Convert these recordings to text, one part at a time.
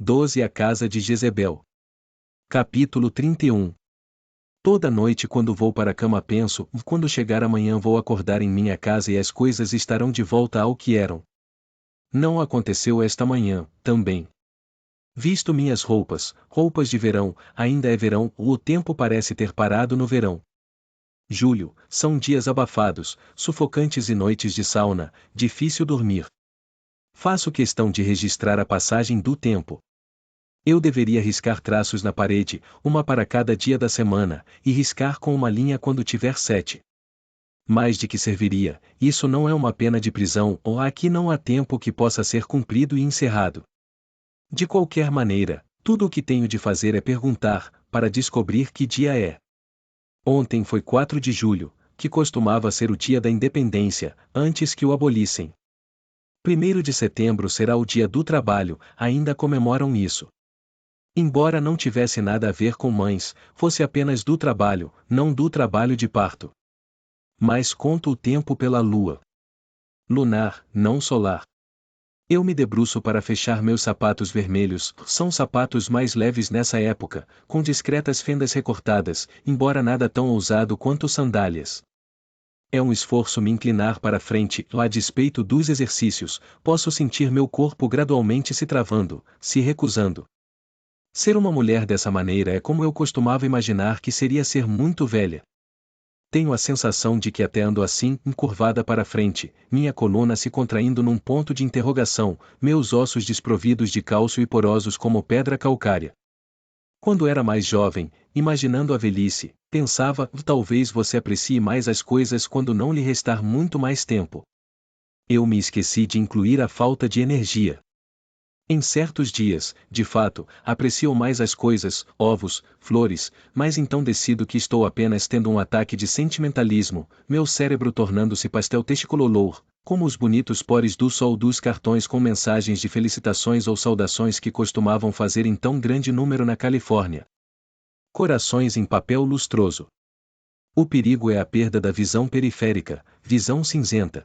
12 A casa de Jezebel. Capítulo 31. Toda noite quando vou para a cama penso, quando chegar amanhã vou acordar em minha casa e as coisas estarão de volta ao que eram. Não aconteceu esta manhã, também. Visto minhas roupas de verão, ainda é verão, o tempo parece ter parado no verão. Julho, são dias abafados, sufocantes e noites de sauna, difícil dormir. Faço questão de registrar a passagem do tempo. Eu deveria riscar traços na parede, uma para cada dia da semana, e riscar com uma linha quando tiver 7. Mas de que serviria? Isso não é uma pena de prisão, ou aqui não há tempo que possa ser cumprido e encerrado. De qualquer maneira, tudo o que tenho de fazer é perguntar, para descobrir que dia é. Ontem foi 4 de julho, que costumava ser o dia da independência, antes que o abolissem. 1º de setembro será o dia do trabalho, ainda comemoram isso. Embora não tivesse nada a ver com mães, fosse apenas do trabalho, não do trabalho de parto. Mas conto o tempo pela lua. Lunar, não solar. Eu me debruço para fechar meus sapatos vermelhos, são sapatos mais leves nessa época, com discretas fendas recortadas, embora nada tão ousado quanto sandálias. É um esforço me inclinar para frente, a despeito dos exercícios, posso sentir meu corpo gradualmente se travando, se recusando. Ser uma mulher dessa maneira é como eu costumava imaginar que seria ser muito velha. Tenho a sensação de que até ando assim, encurvada para frente, minha coluna se contraindo num ponto de interrogação, meus ossos desprovidos de cálcio e porosos como pedra calcária. Quando era mais jovem, imaginando a velhice, pensava, talvez você aprecie mais as coisas quando não lhe restar muito mais tempo. Eu me esqueci de incluir a falta de energia. Em certos dias, de fato, aprecio mais as coisas, ovos, flores, mas então decido que estou apenas tendo um ataque de sentimentalismo, meu cérebro tornando-se pastel testiculolor, como os bonitos pores do sol dos cartões com mensagens de felicitações ou saudações que costumavam fazer em tão grande número na Califórnia. Corações em papel lustroso. O perigo é a perda da visão periférica, visão cinzenta.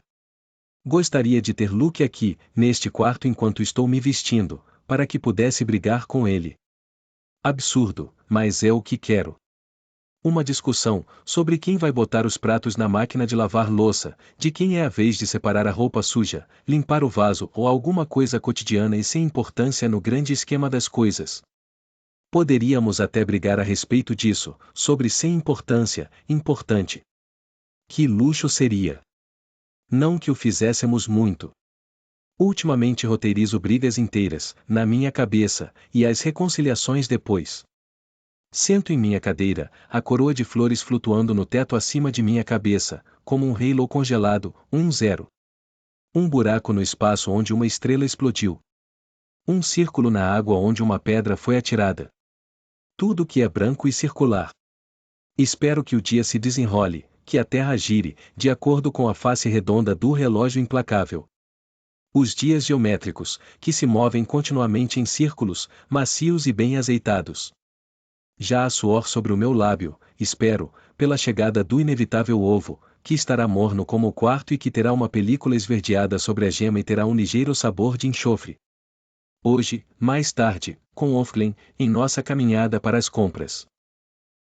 Gostaria de ter Luke aqui, neste quarto enquanto estou me vestindo, para que pudesse brigar com ele. Absurdo, mas é o que quero. Uma discussão, sobre quem vai botar os pratos na máquina de lavar louça, de quem é a vez de separar a roupa suja, limpar o vaso ou alguma coisa cotidiana e sem importância no grande esquema das coisas. Poderíamos até brigar a respeito disso, sobre sem importância, importante. Que luxo seria! Não que o fizéssemos muito. Ultimamente roteirizo brigas inteiras, na minha cabeça, e as reconciliações depois. Sento em minha cadeira, a coroa de flores flutuando no teto acima de minha cabeça, como um halo congelado, 1-0. Um buraco no espaço onde uma estrela explodiu. Um círculo na água onde uma pedra foi atirada. Tudo que é branco e circular. Espero que o dia se desenrole, que a Terra gire, de acordo com a face redonda do relógio implacável. Os dias geométricos, que se movem continuamente em círculos, macios e bem azeitados. Já há suor sobre o meu lábio, espero, pela chegada do inevitável ovo, que estará morno como o quarto e que terá uma película esverdeada sobre a gema e terá um ligeiro sabor de enxofre. Hoje, mais tarde, com Ofglen, em nossa caminhada para as compras.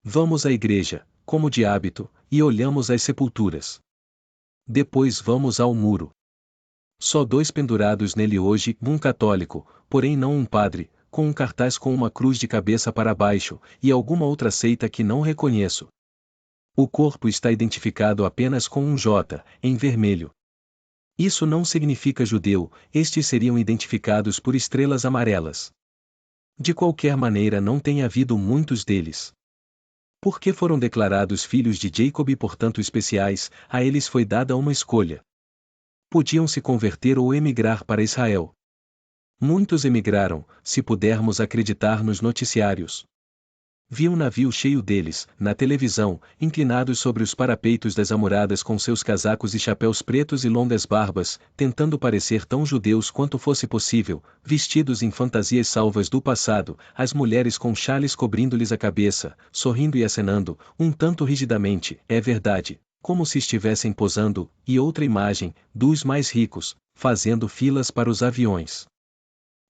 Vamos à igreja, como de hábito, e olhamos as sepulturas. Depois vamos ao muro. Só 2 pendurados nele hoje, um católico, porém não um padre, com um cartaz com uma cruz de cabeça para baixo, e alguma outra seita que não reconheço. O corpo está identificado apenas com um J, em vermelho. Isso não significa judeu, estes seriam identificados por estrelas amarelas. De qualquer maneira não tem havido muitos deles. Porque foram declarados filhos de Jacob e portanto especiais, a eles foi dada uma escolha. Podiam se converter ou emigrar para Israel. Muitos emigraram, se pudermos acreditar nos noticiários. Vi um navio cheio deles, na televisão, inclinados sobre os parapeitos das amoradas com seus casacos e chapéus pretos e longas barbas, tentando parecer tão judeus quanto fosse possível, vestidos em fantasias salvas do passado, as mulheres com chales cobrindo-lhes a cabeça, sorrindo e acenando, um tanto rigidamente, é verdade, como se estivessem posando, e outra imagem, dos mais ricos, fazendo filas para os aviões.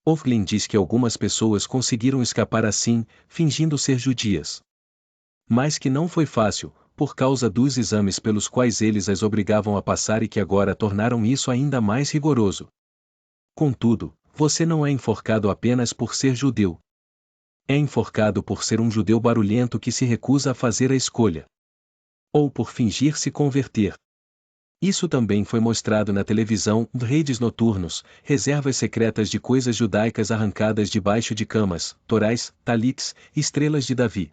Ofglin diz que algumas pessoas conseguiram escapar assim, fingindo ser judias. Mas que não foi fácil, por causa dos exames pelos quais eles as obrigavam a passar e que agora tornaram isso ainda mais rigoroso. Contudo, você não é enforcado apenas por ser judeu. É enforcado por ser um judeu barulhento que se recusa a fazer a escolha. Ou por fingir se converter. Isso também foi mostrado na televisão, redes noturnos, reservas secretas de coisas judaicas arrancadas debaixo de camas, torais, talits, estrelas de Davi.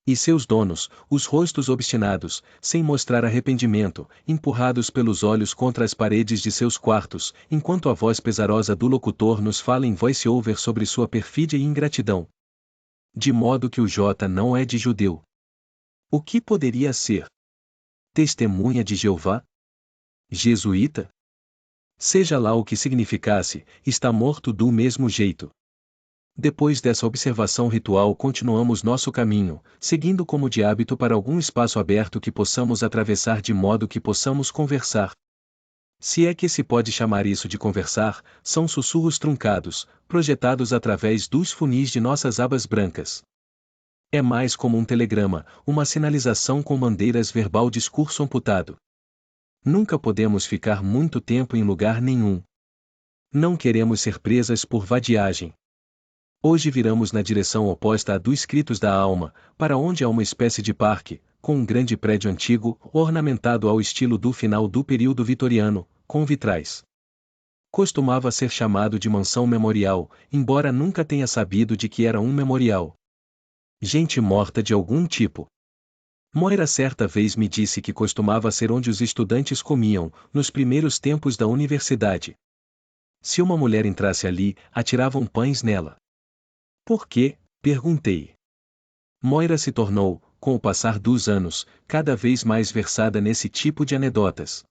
E seus donos, os rostos obstinados, sem mostrar arrependimento, empurrados pelos olhos contra as paredes de seus quartos, enquanto a voz pesarosa do locutor nos fala em voice-over sobre sua perfídia e ingratidão. De modo que o J não é de judeu. O que poderia ser? Testemunha de Jeová? Jesuíta? Seja lá o que significasse, está morto do mesmo jeito. Depois dessa observação ritual continuamos nosso caminho, seguindo como de hábito para algum espaço aberto que possamos atravessar de modo que possamos conversar. Se é que se pode chamar isso de conversar, são sussurros truncados, projetados através dos funis de nossas abas brancas. É mais como um telegrama, uma sinalização com bandeiras verbal discurso amputado. Nunca podemos ficar muito tempo em lugar nenhum. Não queremos ser presas por vadiagem. Hoje viramos na direção oposta à dos escritos da alma, para onde há uma espécie de parque, com um grande prédio antigo, ornamentado ao estilo do final do período vitoriano, com vitrais. Costumava ser chamado de mansão memorial, embora nunca tenha sabido de que era um memorial. Gente morta de algum tipo. Moira certa vez me disse que costumava ser onde os estudantes comiam, nos primeiros tempos da universidade. Se uma mulher entrasse ali, atiravam pães nela. Por quê? Perguntei. Moira se tornou, com o passar dos anos, cada vez mais versada nesse tipo de anedotas.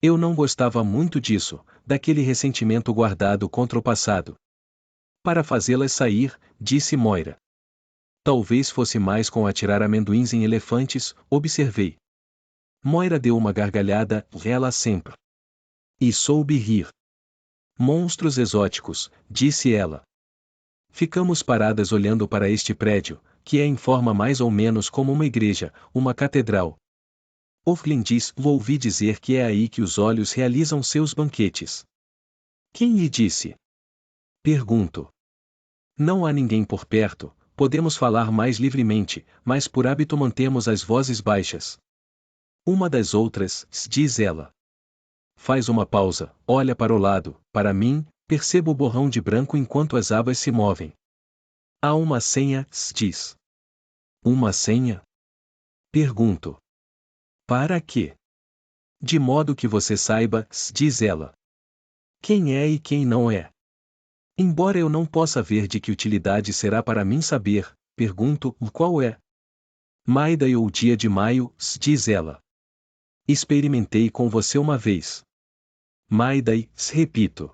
Eu não gostava muito disso, daquele ressentimento guardado contra o passado. Para fazê-las sair, disse Moira. Talvez fosse mais com atirar amendoins em elefantes, observei. Moira deu uma gargalhada, ela sempre. E soube rir. Monstros exóticos, disse ela. Ficamos paradas olhando para este prédio, que é em forma mais ou menos como uma igreja, uma catedral. Ofglin diz, ouvi dizer que é aí que os olhos realizam seus banquetes. Quem lhe disse? Pergunto. Não há ninguém por perto, podemos falar mais livremente, mas por hábito mantemos as vozes baixas. Uma das outras, diz ela. Faz uma pausa, olha para o lado, para mim, percebo o borrão de branco enquanto as abas se movem. Há uma senha, diz. Uma senha? Pergunto. Para quê? De modo que você saiba, diz ela. Quem é e quem não é. Embora eu não possa ver de que utilidade será para mim saber, pergunto, qual é? Maida e o dia de maio, diz ela. Experimentei com você uma vez. Maida e, repito.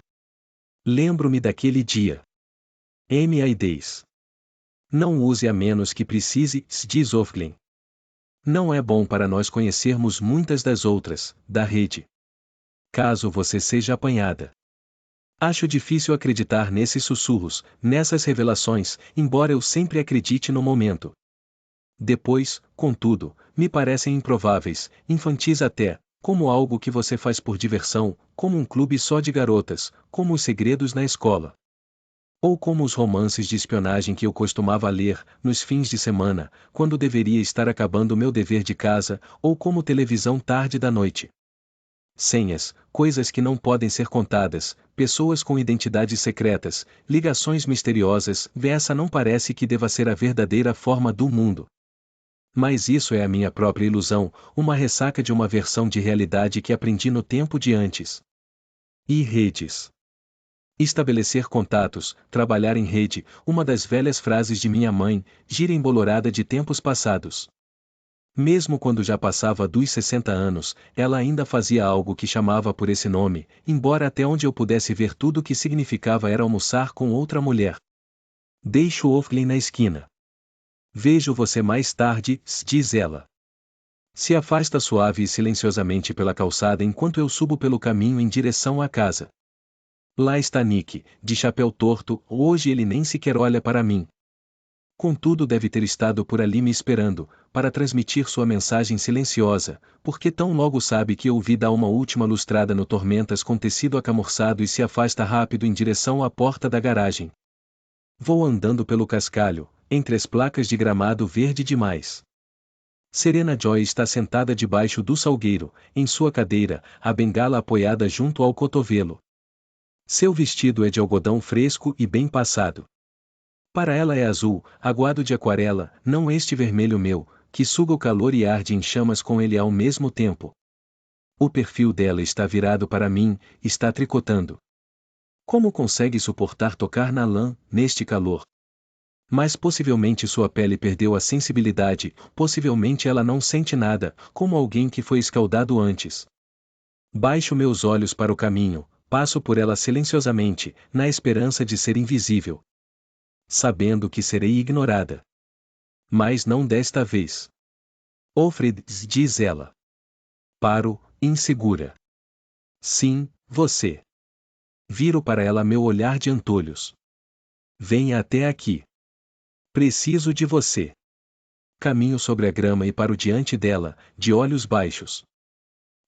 Lembro-me daquele dia. M.A.D.s. Não use a menos que precise, diz Ofglin. Não é bom para nós conhecermos muitas das outras, da rede. Caso você seja apanhada. Acho difícil acreditar nesses sussurros, nessas revelações, embora eu sempre acredite no momento. Depois, contudo, me parecem improváveis, infantis até, como algo que você faz por diversão, como um clube só de garotas, como os segredos na escola. Ou como os romances de espionagem que eu costumava ler, nos fins de semana, quando deveria estar acabando meu dever de casa, ou como televisão tarde da noite. Senhas, coisas que não podem ser contadas, pessoas com identidades secretas, ligações misteriosas, essa não parece que deva ser a verdadeira forma do mundo. Mas isso é a minha própria ilusão, uma ressaca de uma versão de realidade que aprendi no tempo de antes. E redes. Estabelecer contatos, trabalhar em rede, uma das velhas frases de minha mãe, gira embolorada de tempos passados. Mesmo quando já passava dos 60 anos, ela ainda fazia algo que chamava por esse nome, embora até onde eu pudesse ver tudo o que significava era almoçar com outra mulher. Deixo Ofglin na esquina. Vejo você mais tarde, diz ela. Se afasta suave e silenciosamente pela calçada enquanto eu subo pelo caminho em direção à casa. Lá está Nick, de chapéu torto, hoje ele nem sequer olha para mim. Contudo deve ter estado por ali me esperando, para transmitir sua mensagem silenciosa, porque tão logo sabe que eu vi dar uma última lustrada no Tormentas com tecido acamurçado e se afasta rápido em direção à porta da garagem. Vou andando pelo cascalho, entre as placas de gramado verde demais. Serena Joy está sentada debaixo do salgueiro, em sua cadeira, a bengala apoiada junto ao cotovelo. Seu vestido é de algodão fresco e bem passado. Para ela é azul, aguado de aquarela, não este vermelho meu, que suga o calor e arde em chamas com ele ao mesmo tempo. O perfil dela está virado para mim, está tricotando. Como consegue suportar tocar na lã, neste calor? Mas possivelmente sua pele perdeu a sensibilidade, possivelmente ela não sente nada, como alguém que foi escaldado antes. Baixo meus olhos para o caminho, passo por ela silenciosamente, na esperança de ser invisível. Sabendo que serei ignorada. Mas não desta vez. Alfred, diz ela. Paro, insegura. Sim, você. Viro para ela meu olhar de antolhos. Venha até aqui. Preciso de você. Caminho sobre a grama e paro diante dela, de olhos baixos.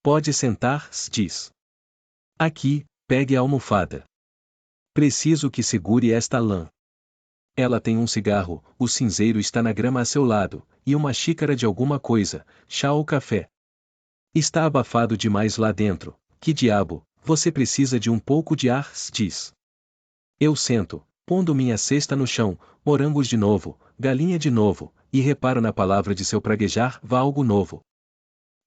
Pode sentar, diz. Aqui, pegue a almofada. Preciso que segure esta lã. Ela tem um cigarro, o cinzeiro está na grama a seu lado, e uma xícara de alguma coisa, chá ou café. Está abafado demais lá dentro, que diabo, você precisa de um pouco de ar, diz. Eu sento, pondo minha cesta no chão, morangos de novo, galinha de novo, e reparo na palavra de seu praguejar, vá algo novo.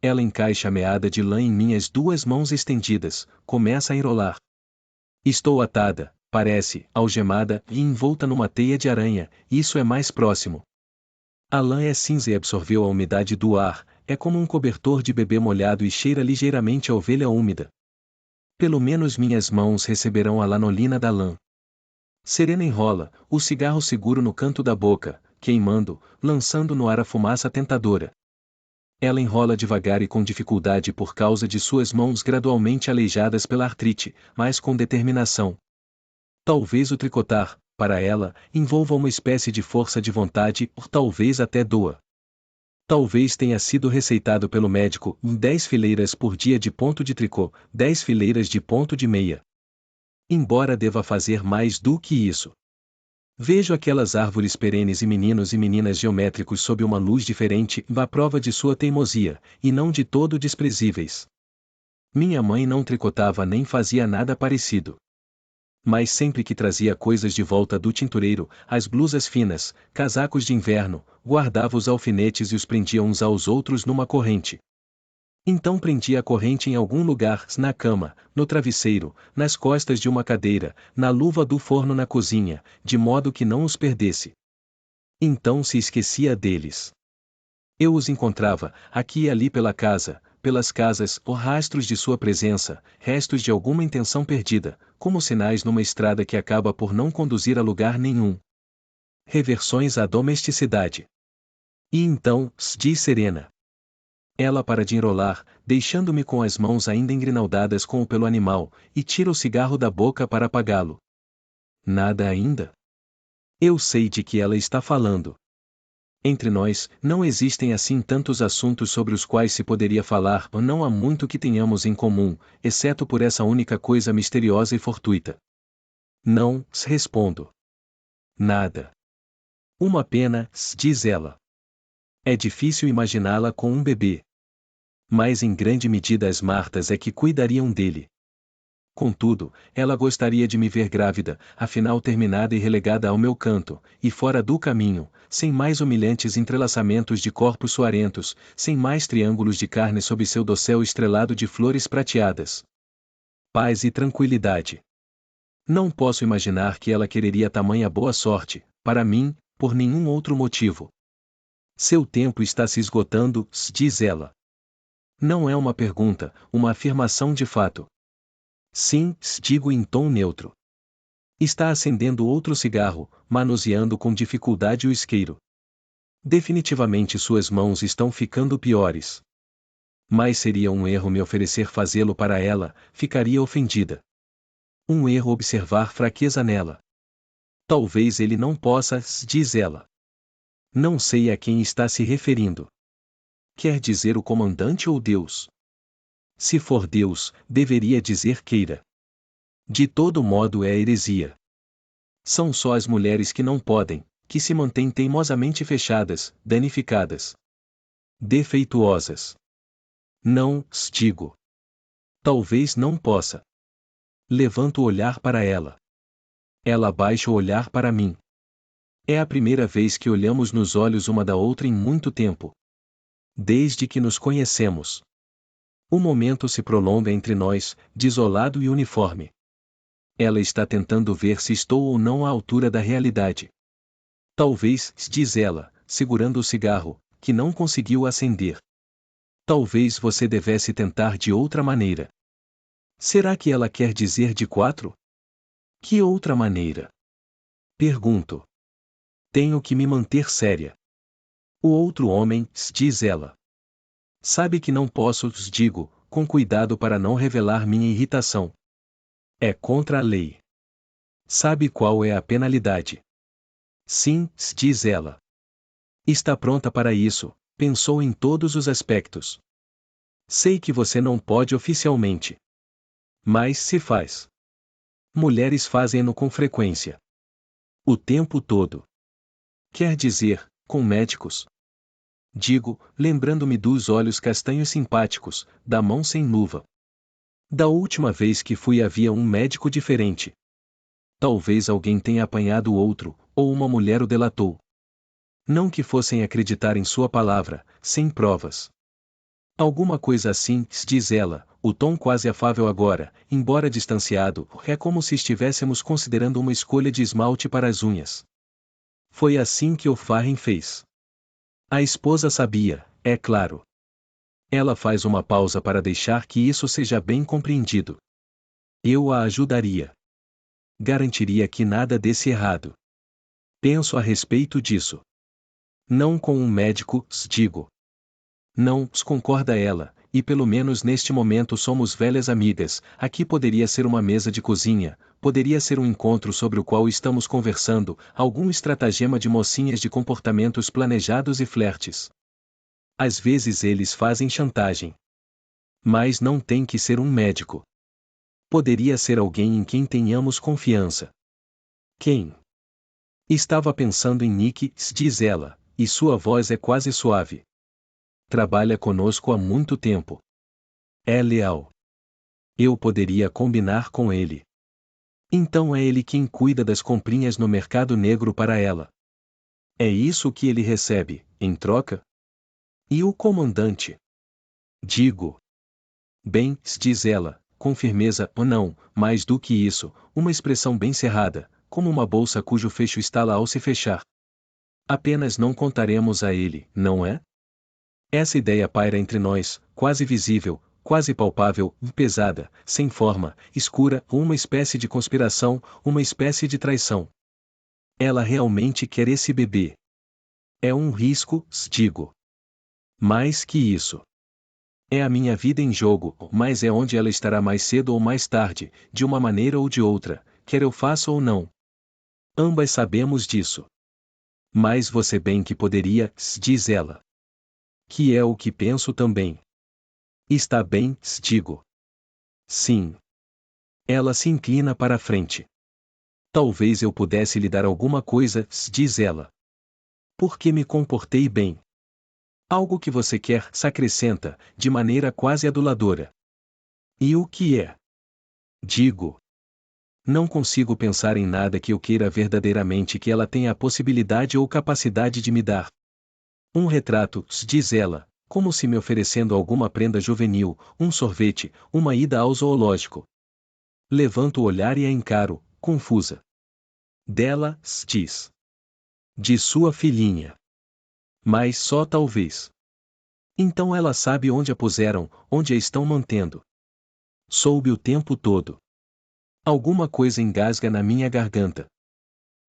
Ela encaixa a meada de lã em minhas duas mãos estendidas, começa a enrolar. Estou atada, parece, algemada e envolta numa teia de aranha, isso é mais próximo. A lã é cinza e absorveu a umidade do ar, é como um cobertor de bebê molhado e cheira ligeiramente a ovelha úmida. Pelo menos minhas mãos receberão a lanolina da lã. Serena enrola, o cigarro seguro no canto da boca, queimando, lançando no ar a fumaça tentadora. Ela enrola devagar e com dificuldade por causa de suas mãos gradualmente aleijadas pela artrite, mas com determinação. Talvez o tricotar, para ela, envolva uma espécie de força de vontade, ou talvez até doa. Talvez tenha sido receitado pelo médico 10 fileiras por dia de ponto de tricô, 10 fileiras de ponto de meia. Embora deva fazer mais do que isso. Vejo aquelas árvores perenes e meninos e meninas geométricos sob uma luz diferente, à prova de sua teimosia, e não de todo desprezíveis. Minha mãe não tricotava nem fazia nada parecido. Mas sempre que trazia coisas de volta do tintureiro, as blusas finas, casacos de inverno, guardava os alfinetes e os prendia uns aos outros numa corrente. Então prendia a corrente em algum lugar, na cama, no travesseiro, nas costas de uma cadeira, na luva do forno na cozinha, de modo que não os perdesse. Então se esquecia deles. Eu os encontrava, aqui e ali pela casa, pelas casas, ou rastros de sua presença, restos de alguma intenção perdida, como sinais numa estrada que acaba por não conduzir a lugar nenhum. Reversões à domesticidade. E então, diz Serena. Ela para de enrolar, deixando-me com as mãos ainda engrinaldadas com o pelo animal, e tira o cigarro da boca para apagá-lo. Nada ainda? Eu sei de que ela está falando. Entre nós, não existem assim tantos assuntos sobre os quais se poderia falar, ou não há muito que tenhamos em comum, exceto por essa única coisa misteriosa e fortuita. Não, respondo. Nada. Uma pena, diz ela. É difícil imaginá-la com um bebê. Mas em grande medida as Martas é que cuidariam dele. Contudo, ela gostaria de me ver grávida, afinal terminada e relegada ao meu canto, e fora do caminho, sem mais humilhantes entrelaçamentos de corpos suarentos, sem mais triângulos de carne sob seu dossel estrelado de flores prateadas. Paz e tranquilidade. Não posso imaginar que ela quereria tamanha boa sorte, para mim, por nenhum outro motivo. Seu tempo está se esgotando, diz ela. Não é uma pergunta, uma afirmação de fato. Sim, digo em tom neutro. Está acendendo outro cigarro, manuseando com dificuldade o isqueiro. Definitivamente suas mãos estão ficando piores. Mas seria um erro me oferecer fazê-lo para ela, ficaria ofendida. Um erro observar fraqueza nela. Talvez ele não possa, diz ela. Não sei a quem está se referindo. Quer dizer o comandante ou Deus? Se for Deus, deveria dizer queira. De todo modo é heresia. São só as mulheres que não podem, que se mantêm teimosamente fechadas, danificadas, defeituosas. Não, digo. Talvez não possa. Levanto o olhar para ela. Ela baixa o olhar para mim. É a primeira vez que olhamos nos olhos uma da outra em muito tempo. Desde que nos conhecemos. O momento se prolonga entre nós, desolado e uniforme. Ela está tentando ver se estou ou não à altura da realidade. Talvez, diz ela, segurando o cigarro, que não conseguiu acender. Talvez você devesse tentar de outra maneira. Será que ela quer dizer de 4? Que outra maneira? Pergunto. Tenho que me manter séria. O outro homem, diz ela. Sabe que não posso, digo, com cuidado para não revelar minha irritação. É contra a lei. Sabe qual é a penalidade? Sim, diz ela. Está pronta para isso, pensou em todos os aspectos. Sei que você não pode oficialmente. Mas se faz. Mulheres fazem-no com frequência. O tempo todo. Quer dizer, com médicos. Digo, lembrando-me dos olhos castanhos simpáticos, da mão sem luva. Da última vez que fui havia um médico diferente. Talvez alguém tenha apanhado o outro, ou uma mulher o delatou. Não que fossem acreditar em sua palavra, sem provas. Alguma coisa assim, diz ela, o tom quase afável agora, embora distanciado, é como se estivéssemos considerando uma escolha de esmalte para as unhas. Foi assim que o Farren fez. A esposa sabia, é claro. Ela faz uma pausa para deixar que isso seja bem compreendido. Eu a ajudaria. Garantiria que nada desse errado. Penso a respeito disso. Não com um médico, digo. Não, concorda ela, e pelo menos neste momento somos velhas amigas. Aqui poderia ser uma mesa de cozinha, poderia ser um encontro sobre o qual estamos conversando, algum estratagema de mocinhas de comportamentos planejados e flertes. Às vezes eles fazem chantagem. Mas não tem que ser um médico. Poderia ser alguém em quem tenhamos confiança. Quem? Estava pensando em Nick, diz ela, e sua voz é quase suave. Trabalha conosco há muito tempo. É leal. Eu poderia combinar com ele. Então é ele quem cuida das comprinhas no mercado negro para ela. É isso que ele recebe, em troca? E o comandante? Digo. Bem, diz ela, com firmeza, ou não, mais do que isso, uma expressão bem cerrada, como uma bolsa cujo fecho estala ao se fechar. Apenas não contaremos a ele, não é? Essa ideia paira entre nós, quase visível, quase palpável, pesada, sem forma, escura, uma espécie de conspiração, uma espécie de traição. Ela realmente quer esse bebê. É um risco, digo. Mais que isso. É a minha vida em jogo, mas é onde ela estará mais cedo ou mais tarde, de uma maneira ou de outra, quer eu faça ou não. Ambas sabemos disso. Mas você bem que poderia, diz ela. Que é o que penso também. Está bem, digo. Sim. Ela se inclina para a frente. Talvez eu pudesse lhe dar alguma coisa, diz ela. Porque me comportei bem. Algo que você quer, se acrescenta, de maneira quase aduladora. E o que é? Digo. Não consigo pensar em nada que eu queira verdadeiramente que ela tenha a possibilidade ou capacidade de me dar. Um retrato, diz ela, como se me oferecendo alguma prenda juvenil, um sorvete, uma ida ao zoológico. Levanto o olhar e a encaro, confusa. Dela, diz. De sua filhinha. Mas só talvez. Então ela sabe onde a puseram, onde a estão mantendo. Soube o tempo todo. Alguma coisa engasga na minha garganta.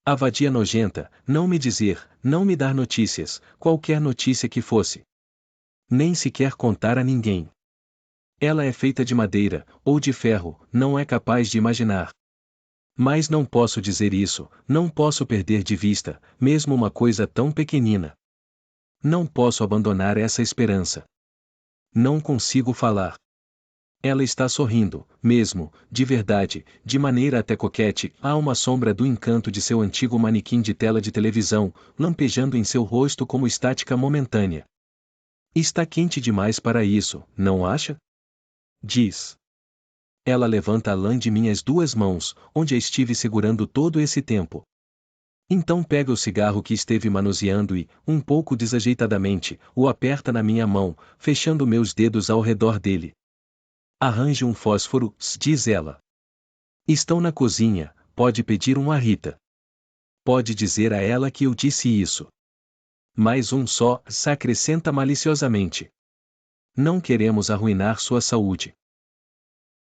A vadia nojenta, não me dizer, não me dar notícias, qualquer notícia que fosse. Nem sequer contar a ninguém. Ela é feita de madeira, ou de ferro, não é capaz de imaginar. Mas não posso dizer isso, não posso perder de vista, mesmo uma coisa tão pequenina. Não posso abandonar essa esperança. Não consigo falar. Ela está sorrindo, mesmo, de verdade, de maneira até coquete, há uma sombra do encanto de seu antigo manequim de tela de televisão, lampejando em seu rosto como estática momentânea. Está quente demais para isso, não acha? Diz. Ela levanta a lã de minhas duas mãos, onde a estive segurando todo esse tempo. Então pega o cigarro que esteve manuseando e, um pouco desajeitadamente, o aperta na minha mão, fechando meus dedos ao redor dele. Arranje um fósforo, diz ela. Estão na cozinha, pode pedir um a Rita. Pode dizer a ela que eu disse isso. Mais um só, acrescenta maliciosamente. Não queremos arruinar sua saúde.